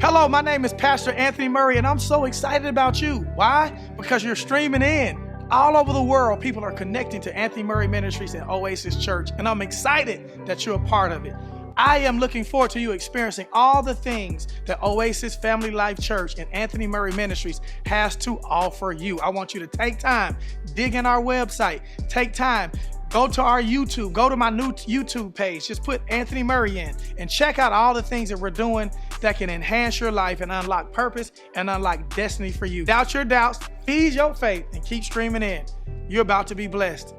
Hello, my name is Pastor Anthony Murray, and I'm so excited about you. Why? Because you're streaming in. All over the world, people are connecting to Anthony Murray Ministries and Oasis Church, and I'm excited that you're a part of it. I am looking forward to you experiencing all the things that Oasis Family Life Church and Anthony Murray Ministries has to offer you. I want you to take time, dig in our website, take time, go to our YouTube, go to my new YouTube page, just put Anthony Murray in and check out all the things that we're doing that can enhance your life and unlock purpose and unlock destiny for you. Doubt your doubts, feed your faith, and keep streaming in. You're about to be blessed.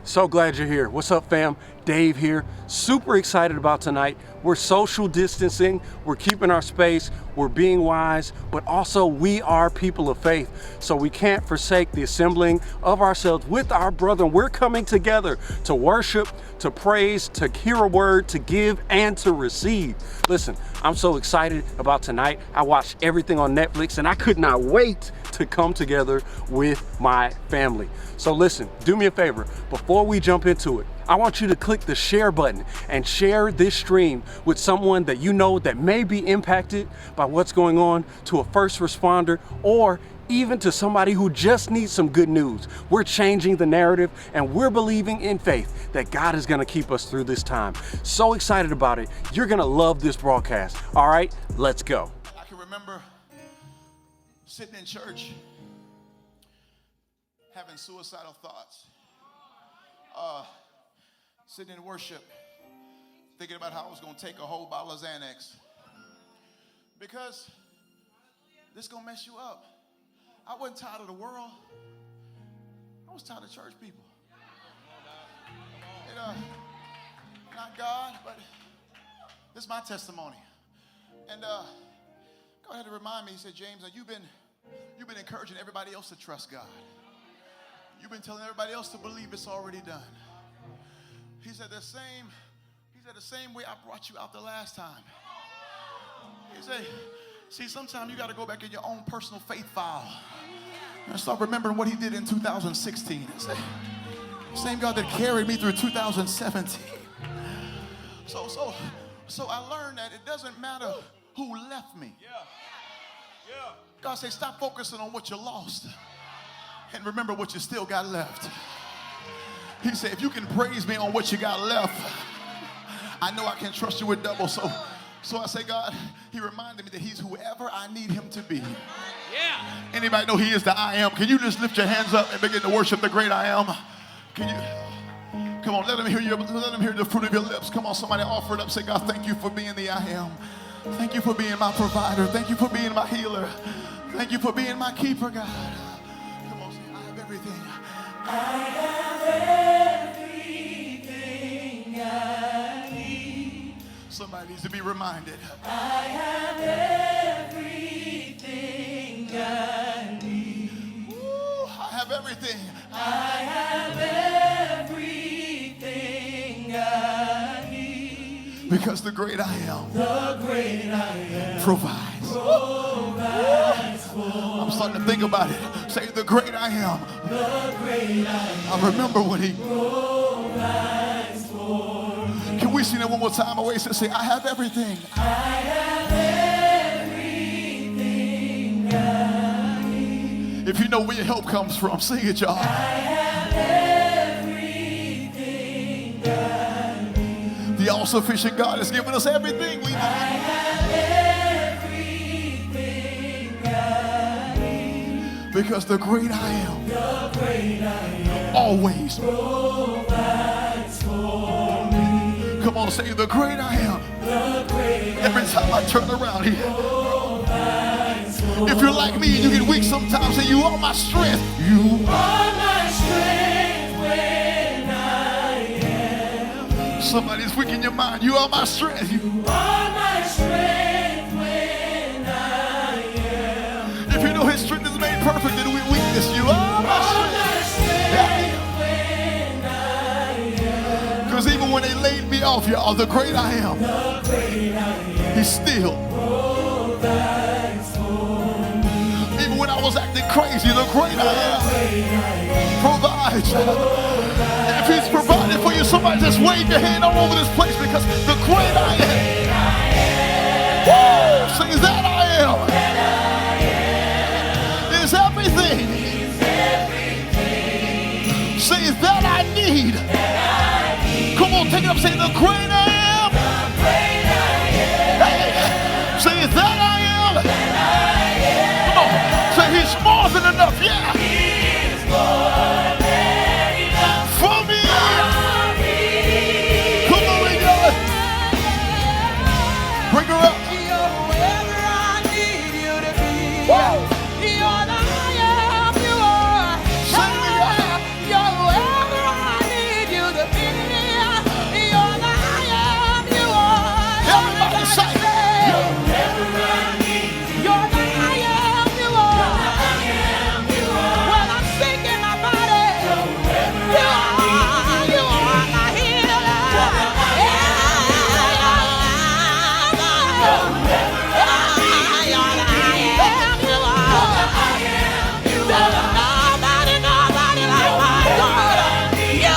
So glad you're here. What's up, fam? Dave here. Super excited about tonight. We're social distancing, we're keeping our space, we're being wise, but also we are people of faith. So we can't forsake the assembling of ourselves with our brethren. We're coming together to worship, to praise, to hear a word, to give, and to receive. Listen, I'm so excited about tonight. I watched everything on Netflix and I could not wait to come together with my family. So listen, do me a favor, before we jump into it, I want you to click the share button and share this stream with someone that you know that may be impacted by what's going on, to a first responder, or even to somebody who just needs some good news. We're changing the narrative and we're believing in faith that God is gonna keep us through this time. So excited about it. You're gonna love this broadcast. All right, let's go. I can remember sitting in church having suicidal thoughts. Sitting in worship, thinking about how I was going to take a whole bottle of Xanax. Because this is going to mess you up. I wasn't tired of the world. I was tired of church people. Not God, but this is my testimony. And God had to remind me, he said, James, you've been encouraging everybody else to trust God. You've been telling everybody else to believe it's already done. He said the same way I brought you out the last time. He said, see, sometimes you got to go back in your own personal faith file and start remembering what he did in 2016. He said, same God that carried me through 2017. So I learned that it doesn't matter who left me. God said, stop focusing on what you lost and remember what you still got left. He said, if you can praise me on what you got left, I know I can trust you with double. So I say, God, he reminded me that he's whoever I need him to be. Yeah. Anybody know he is the I am? Can you just lift your hands up and begin to worship the great I am? Can you? Come on, let him hear you. Let him hear the fruit of your lips. Come on, somebody offer it up. Say, God, thank you for being the I am. Thank you for being my provider. Thank you for being my healer. Thank you for being my keeper, God. Come on, say, I have everything. I have everything I need. Somebody needs to be reminded. I have everything I need. Ooh, I have everything. I have everything I need. Because the great I am. The great I am. Provides. I'm starting to think about it. Say, the great I am. The great I am. I remember when he provides for me. Can we sing that one more time? Oasis, say, I have everything. I have everything I need. If you know where your help comes from, sing it, y'all. I have everything I need. The all-sufficient God has given us everything we need. I have everything I need. Because the great I am. The great I am. Always provides for me. Come on, say the great I am. The great Every time I turn around here. provides for me. If you're like me and you get weak sometimes, say you are my strength. You are my strength when I am. Somebody's weak in your mind. You are my strength. You are my strength when I am. If you know his strength is made perfect in weakness, you are my strength. Because even when they laid me off, y'all, the great I am, the great I am, he still provides for me. Even when I was acting crazy, the great I am provides. If he's Somebody just wave your hand all over this place because the great I am. Woo! Say that I am. Is everything. Say that I need. Come on, take it up. Say the great I am. Hey, say that I am. Come on, say he's more than enough. Yeah. For me. Come on, we go. Bring her up. You're wherever I need you to be. Woo. You're the I am you are. Sing me right. You're wherever I need you to be. You're the I am you are. Everybody say. You're wherever I need you. You're the I am you are. When I'm sick in my body, you are my healer. Nobody like my God. You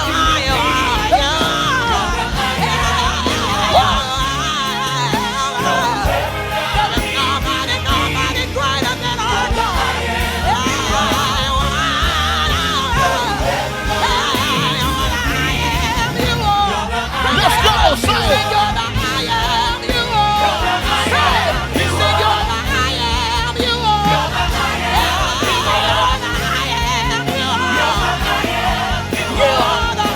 nobody greater than our God. Let's go. Say it. You're the I am you are. Say it. Say you're the I am you are. You're the I am you are. You are the I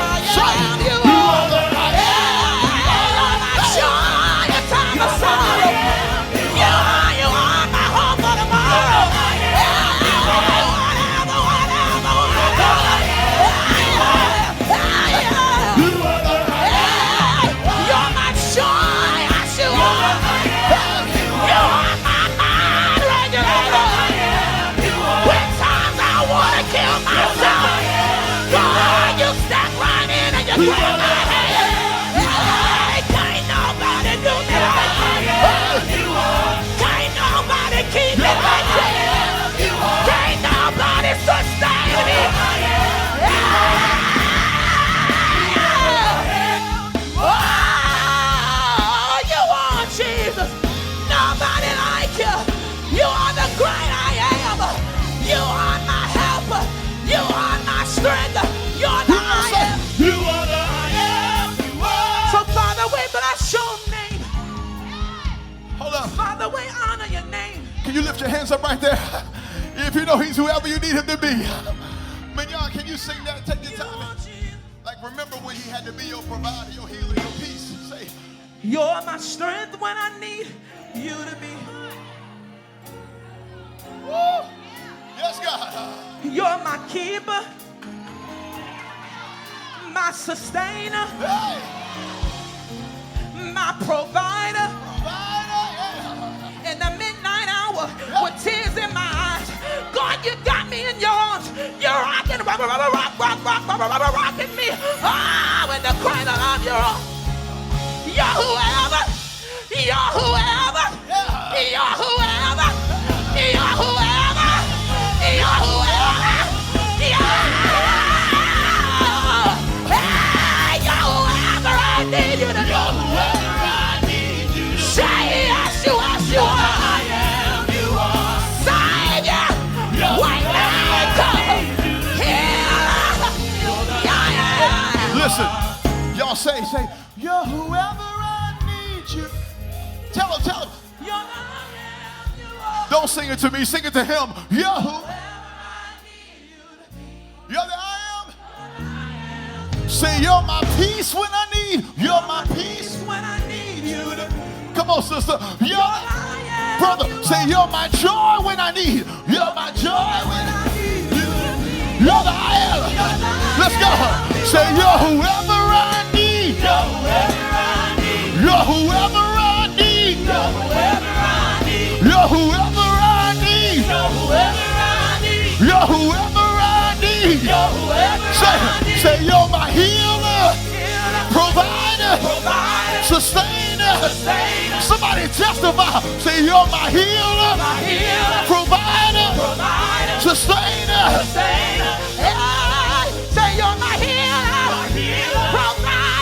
am you are. You're my joy in time of sorrow. You are my hope for tomorrow. You're my joy, yes you are. You are my mind regulator. When times I wanna kill myself, God, you step right in and you grab my hand. Can't nobody do me like you. Can't nobody keep me like you. Can't nobody sustain me. Oh, you are Jesus. Nobody like you. You are the great I am. You are my helper. You are my strength. You're the I am. You are the I am. You are. So Father, we bless your name. Hold up. Father, we honor your name. Can you lift your hands up right there? If you know he's whoever you need him to be. Mignon, can you sing that? Take your time. Like, remember when he had to be your provider, your healer, your peace. Say, You're my strength when I need you to be. woo! Yes, God. You're my keeper, my sustainer, Hey! my provider. Provider, yeah. In the midnight hour, with tears in my eyes, God, you got me in your arms. You're rocking, rocking me. Ah, when the crying alarm, you're on. You're whoever. You're whoever. You're whoever. You're whoever. You're whoever. You're whoever I need you to be. Say yes, you are. Savior, Waymaker, Healer. Listen, y'all say, you're whoever I need you. Tell him. You're the I am you are. Don't sing it to me, sing it to him. You're who? You're the I am. Say, you're my peace when I need. You're my peace. When I need you to be. Come on, sister. You're brother. Say, you're my joy when I need. You're my joy when I need you. You're the I am. Let's go. Say, you're whoever I need. You're whoever I need. You're whoever I need. You're whoever I need. Say, you're my healer, provider, sustainer. Somebody testify. Say, you're my healer, provider, sustainer. Say you're my healer, provider.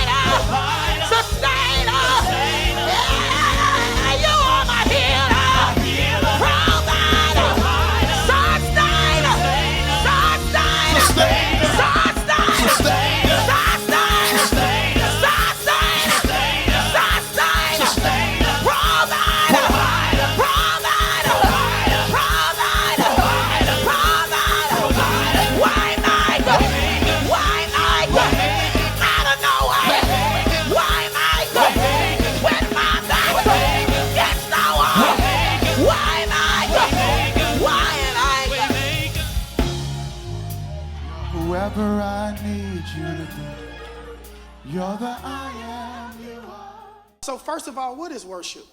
whatever I need you to be. You're the I am you are. So first of all, what is worship?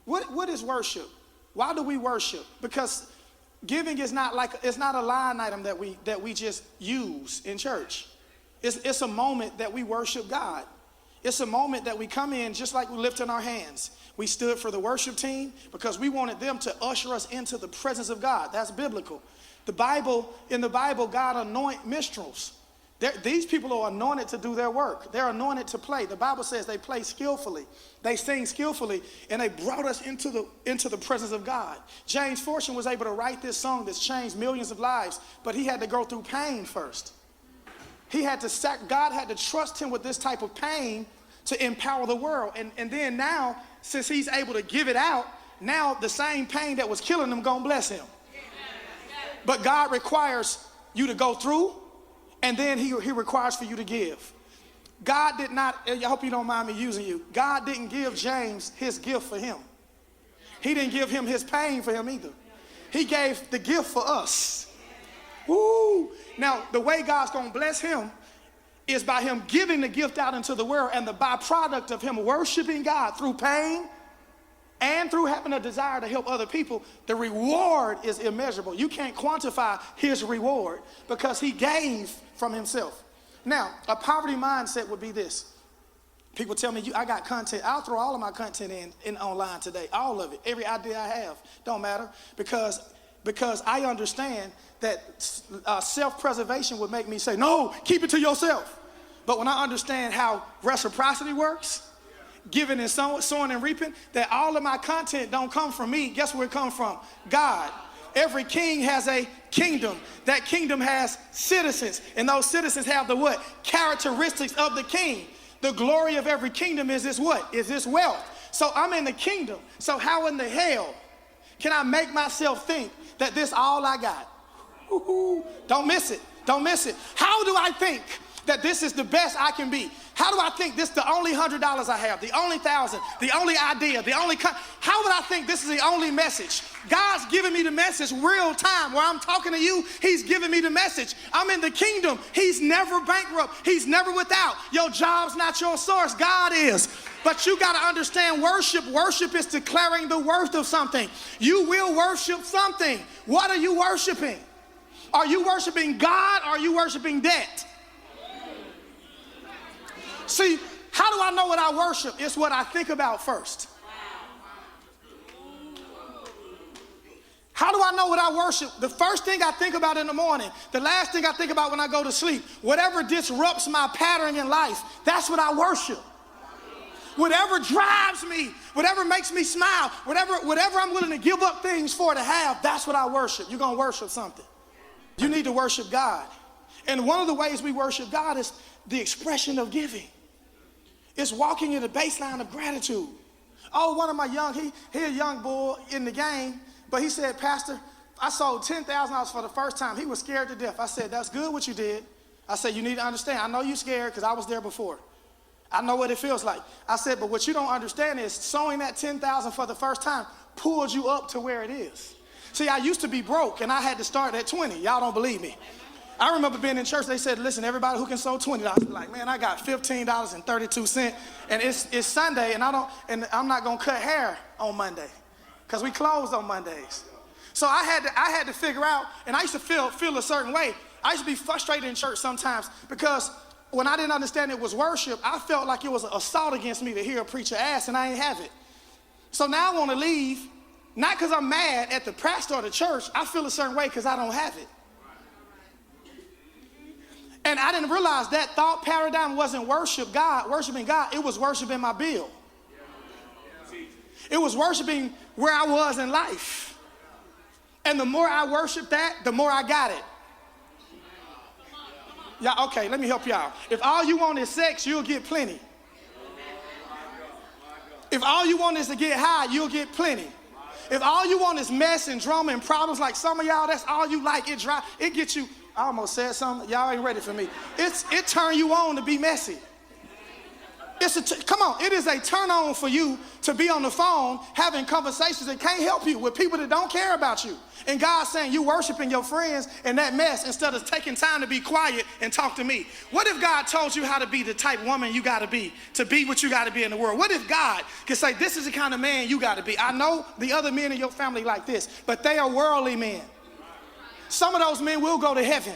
What is worship? Why do we worship? Because giving is not it's not a line item that we just use in church. It's a moment that we worship God. It's a moment that we come in just like we lifting our hands. We stood for the worship team because we wanted them to usher us into the presence of God. That's biblical. In the Bible, God anoint minstrels. These people are anointed to do their work. They're anointed to play. The Bible says they play skillfully. They sing skillfully, and they brought us into the presence of God. James Fortune was able to write this song that's changed millions of lives, but he had to go through pain first. God had to trust him with this type of pain to empower the world. And then now, since he's able to give it out, now the same pain that was killing him gonna bless him. But God requires you to go through, and then he requires for you to give. God did not, I hope you don't mind me using you, God didn't give James his gift for him. He didn't give him his pain for him either. He gave the gift for us. Woo! Now, the way God's gonna bless him is by him giving the gift out into the world, and the byproduct of him worshiping God through pain and through having a desire to help other people, the reward is immeasurable. You can't quantify his reward because he gave from himself. Now, a poverty mindset would be this. People tell me, I got content. I'll throw all of my content in online today, all of it, every idea I have. Don't matter, because I understand that self-preservation would make me say, no, keep it to yourself. But when I understand how reciprocity works, giving and sowing and reaping, that all of my content don't come from me. Guess where it comes from? God. Every king has a kingdom. That kingdom has citizens, and those citizens have the what? Characteristics of the king. The glory of every kingdom is this what? Is this wealth. So I'm in the kingdom. So how in the hell can I make myself think that this all I got? Don't miss it. Don't miss it. How do I think that this is the best I can be? How do I think this is the only $100 I have, the only 1,000, the only idea, how would I think this is the only message? God's giving me the message real time. Where I'm talking to you, he's giving me the message. I'm in the kingdom. He's never bankrupt. He's never without. Your job's not your source. God is. But you got to understand worship. Worship is declaring the worth of something. You will worship something. What are you worshiping? Are you worshiping God or are you worshiping debt? See, how do I know what I worship? It's what I think about first. How do I know what I worship? The first thing I think about in the morning, the last thing I think about when I go to sleep, whatever disrupts my pattern in life, that's what I worship. Whatever drives me, whatever makes me smile, whatever I'm willing to give up things for to have, that's what I worship. You're going to worship something. You need to worship God. And one of the ways we worship God is the expression of giving. It's walking in the baseline of gratitude. Oh, one of my he a young boy in the game, but he said, Pastor, I sold $10,000 for the first time. He was scared to death. I said, that's good what you did. I said, you need to understand. I know you're scared because I was there before. I know what it feels like. I said, but what you don't understand is sowing that $10,000 for the first time pulled you up to where it is. See, I used to be broke and I had to start at 20. Y'all don't believe me. I remember being in church, they said, listen, everybody who can sow $20. I was like, man, I got $15.32, and it's Sunday, and I'm not gonna cut hair on Monday, because we closed on Mondays. So I had to figure out, and I used to feel a certain way. I used to be frustrated in church sometimes, because when I didn't understand it was worship, I felt like it was an assault against me to hear a preacher ask, and I ain't have it. So now I wanna leave, not because I'm mad at the pastor or the church, I feel a certain way because I don't have it. And I didn't realize that thought paradigm wasn't worshiping God, it was worshiping my bill. It was worshiping where I was in life. And the more I worshiped that, the more I got it. Yeah, okay, let me help y'all. If all you want is sex, you'll get plenty. If all you want is to get high, you'll get plenty. If all you want is mess and drama and problems like some of y'all, that's all you like, it gets you. I almost said something. Y'all ain't ready for me. It turn you on to be messy. come on, it is a turn on for you to be on the phone having conversations that can't help you with people that don't care about you. And God's saying you worshiping your friends in that mess instead of taking time to be quiet and talk to me. What if God told you how to be the type woman you got to be what you got to be in the world? What if God could say, this is the kind of man you got to be? I know the other men in your family like this, but they are worldly men. Some of those men will go to heaven,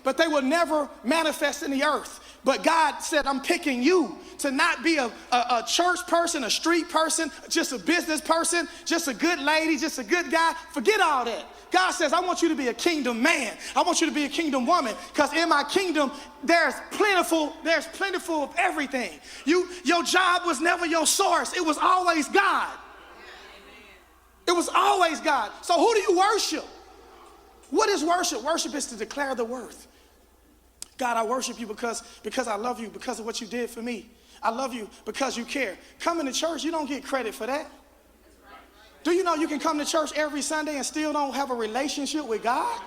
but they will never manifest in the earth. But God said, I'm picking you to not be a church person, a street person, just a business person, just a good lady, just a good guy. Forget all that. God says, I want you to be a kingdom man. I want you to be a kingdom woman, because in my kingdom, there's plentiful of everything. Your job was never your source. It was always God. It was always God. So who do you worship? What is worship? Worship is to declare the worth. God, I worship you because I love you, because of what you did for me. I love you because you care. Coming to church, you don't get credit for that. Do you know you can come to church every Sunday and still don't have a relationship with God?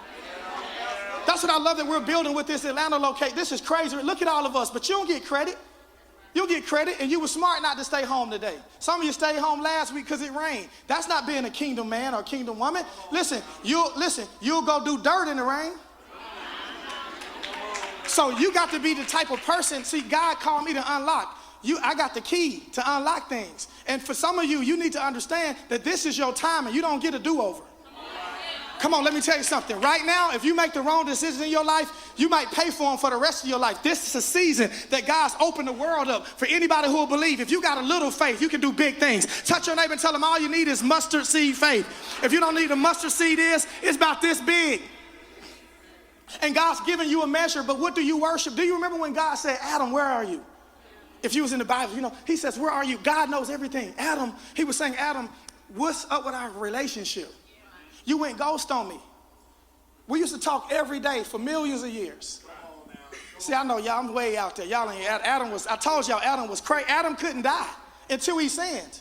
That's what I love that we're building with this Atlanta location. This is crazy. Look at all of us, but you don't get credit. You'll get credit, and you were smart not to stay home today. Some of you stayed home last week because it rained. That's not being a kingdom man or kingdom woman. Listen, you'll go do dirt in the rain. So you got to be the type of person, see, God called me to unlock. I got the key to unlock things. And for some of you, you need to understand that this is your time and you don't get a do-over. Come on, let me tell you something. Right now, if you make the wrong decisions in your life, you might pay for them for the rest of your life. This is a season that God's opened the world up for anybody who will believe. If you got a little faith, you can do big things. Touch your neighbor and tell them all you need is mustard seed faith. If you don't need a mustard seed it's about this big. And God's giving you a measure, but what do you worship? Do you remember when God said, Adam, where are you? If you was in the Bible, he says, where are you? God knows everything. Adam, he was saying, Adam, what's up with our relationship? You went ghost on me. We used to talk every day for millions of years. See, I know y'all, I'm way out there. Y'all ain't, I told y'all Adam was crazy. Adam couldn't die until he sinned.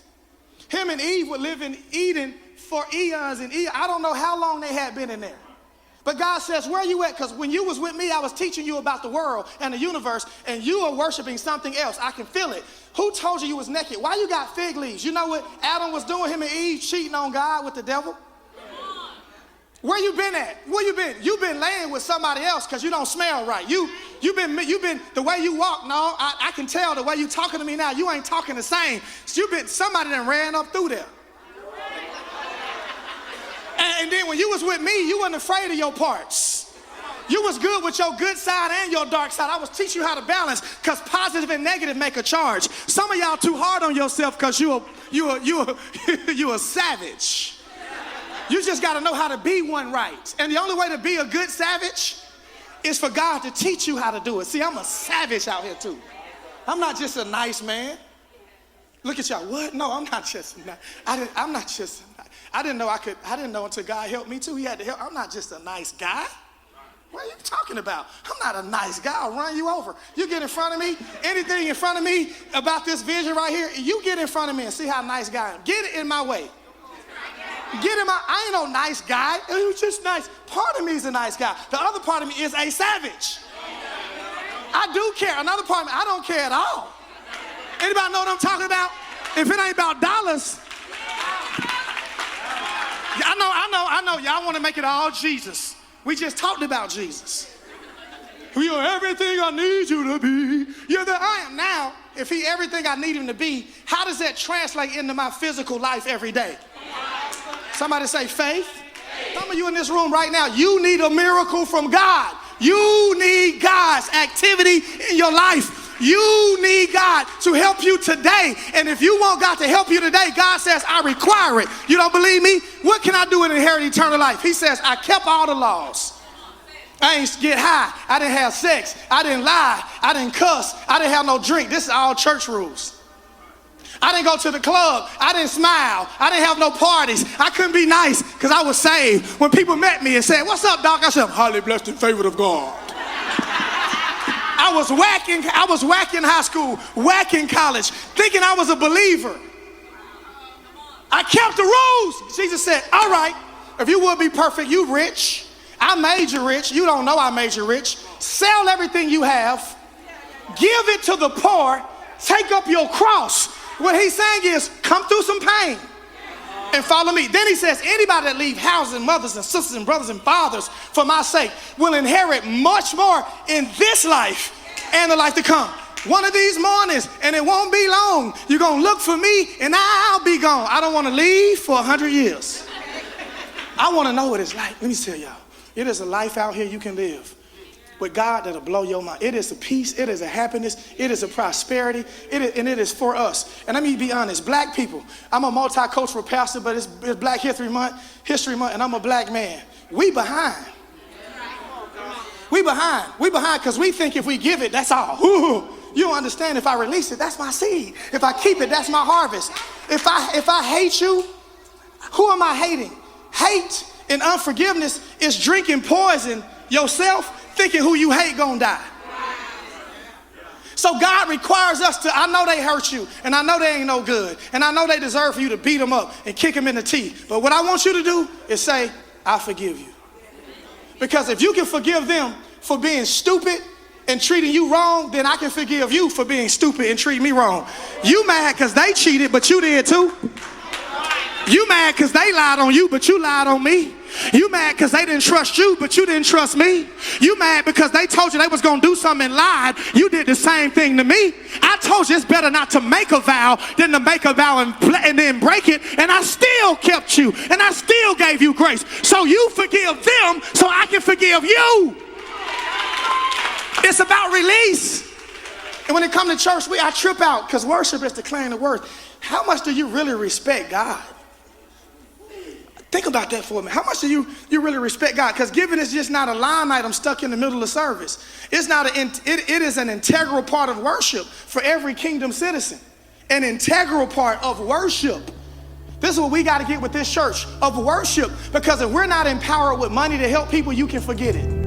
Him and Eve would live in Eden for eons and eons. I don't know how long they had been in there. But God says, where are you at? Because when you was with me, I was teaching you about the world and the universe, and you are worshiping something else. I can feel it. Who told you was naked? Why you got fig leaves? You know what Adam was doing, him and Eve, cheating on God with the devil? Where you been at? Where you been? You been laying with somebody else because you don't smell right. You've been the way you walk. No, I can tell the way you talking to me now. You ain't talking the same. Somebody done ran up through there. And then when you was with me, you wasn't afraid of your parts. You was good with your good side and your dark side. I was teaching you how to balance, because positive and negative make a charge. Some of y'all too hard on yourself because you a savage. You just got to know how to be one right. And the only way to be a good savage is for God to teach you how to do it. See, I'm a savage out here too. I'm not just a nice man. Look at y'all. What? No, I'm not just a nice. I'm not just a nice. I didn't know until God helped me too. He had to help. I'm not just a nice guy. What are you talking about? I'm not a nice guy. I'll run you over. You get in front of me, anything in front of me about this vision right here, you get in front of me and see how nice guy I am. Get it in my way. I ain't no nice guy. He was just nice. Part of me is a nice guy. The other part of me is a savage. I do care. Another part of me, I don't care at all. Anybody know what I'm talking about? If it ain't about dollars, I know. Y'all want to make it all Jesus. We just talked about Jesus. You are everything I need you to be. You're the I am now. If he everything I need him to be, how does that translate into my physical life every day? Somebody say faith. Some of you in this room right now, you need a miracle from God. You need God's activity in your life. You need God to help you today. And if you want God to help you today, God says, I require it. You don't believe me? What can I do to inherit eternal life? He says, I kept all the laws. I ain't get high. I didn't have sex. I didn't lie. I didn't cuss. I didn't have no drink. This is all church rules. I didn't go to the club. I didn't smile. I didn't have no parties. I couldn't be nice because I was saved. When people met me and said, what's up, doc? I said, I'm highly blessed and favored of God. I was whack in high school, whack in college, thinking I was a believer. I kept the rules. Jesus said, all right, if you would be perfect, you rich. I made you rich. You don't know I made you rich. Sell everything you have. Give it to the poor. Take up your cross. What he's saying is, come through some pain and follow me. Then he says, anybody that leave houses and mothers and sisters and brothers and fathers for my sake will inherit much more in this life and the life to come. One of these mornings, and it won't be long, you're going to look for me and I'll be gone. I don't want to leave for 100 years. I want to know what it's like. Let me tell y'all. It is a life out here you can live with God that'll blow your mind. It is a peace. It is a happiness. It is a prosperity. And it is for us. And let me be honest, black people, I'm a multicultural pastor, but it's Black History Month, and I'm a black man. We behind. We behind because we think if we give it, that's all. Ooh, you don't understand. If I release it, that's my seed. If I keep it, that's my harvest. If I hate you, who am I hating? Hate and unforgiveness is drinking poison yourself, thinking who you hate gonna die. So God requires us to, I know they hurt you, and I know they ain't no good, and I know they deserve for you to beat them up and kick them in the teeth. But what I want you to do is say, I forgive you. Because if you can forgive them for being stupid and treating you wrong, then I can forgive you for being stupid and treating me wrong. You mad because they cheated, but you did too. You mad because they lied on you, but you lied on me. You mad because they didn't trust you, but you didn't trust me. You mad because they told you they was going to do something and lied. You did the same thing to me. I told you it's better not to make a vow than to make a vow and then break it. And I still kept you. And I still gave you grace. So you forgive them so I can forgive you. It's about release. And when it comes to church, I trip out because worship is declaring the word. How much do you really respect God? Think about that for a minute. How much do you really respect God? Because giving is just not a line item stuck in the middle of service. It's not it is an integral part of worship for every kingdom citizen. An integral part of worship. This is what we got to get with this church, of worship. Because if we're not empowered with money to help people, you can forget it.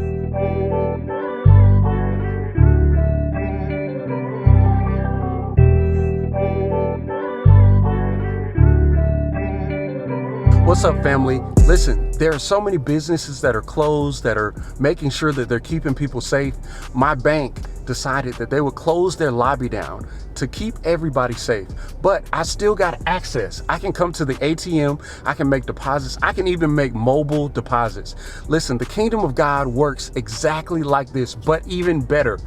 What's up, family? Listen, there are so many businesses that are closed that are making sure that they're keeping people safe. My bank decided that they would close their lobby down to keep everybody safe, but I still got access. I can come to the ATM, I can make deposits, I can even make mobile deposits. Listen, the kingdom of God works exactly like this, but even better.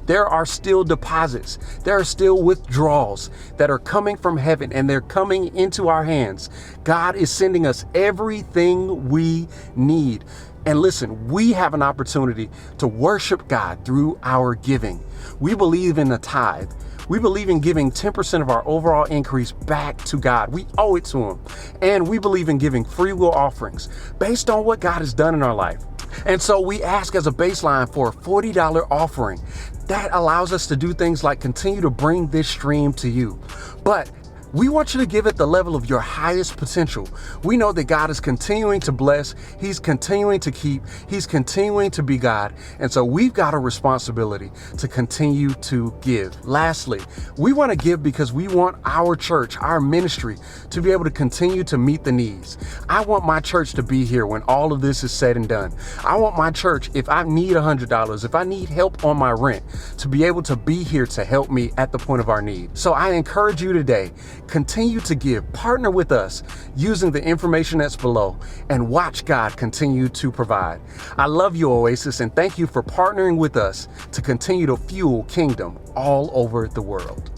There are still deposits, there are still withdrawals that are coming from heaven, and they're coming into our hands. God is sending us everything we need. And listen, we have an opportunity to worship God through our giving. We believe in the tithe. We believe in giving 10% of our overall increase back to God. We owe it to Him. And we believe in giving free will offerings based on what God has done in our life. And so we ask as a baseline for a $40 offering. That allows us to do things like continue to bring this stream to you. But we want you to give it the level of your highest potential. We know that God is continuing to bless. He's continuing to keep. He's continuing to be God. And so we've got a responsibility to continue to give. Lastly, we want to give because we want our church, our ministry, to be able to continue to meet the needs. I want my church to be here when all of this is said and done. I want my church, if I need $100, if I need help on my rent, to be able to be here to help me at the point of our need. So I encourage you today, continue to give, partner with us using the information that's below, and watch God continue to provide. I love you, Oasis, and thank you for partnering with us to continue to fuel kingdom all over the world.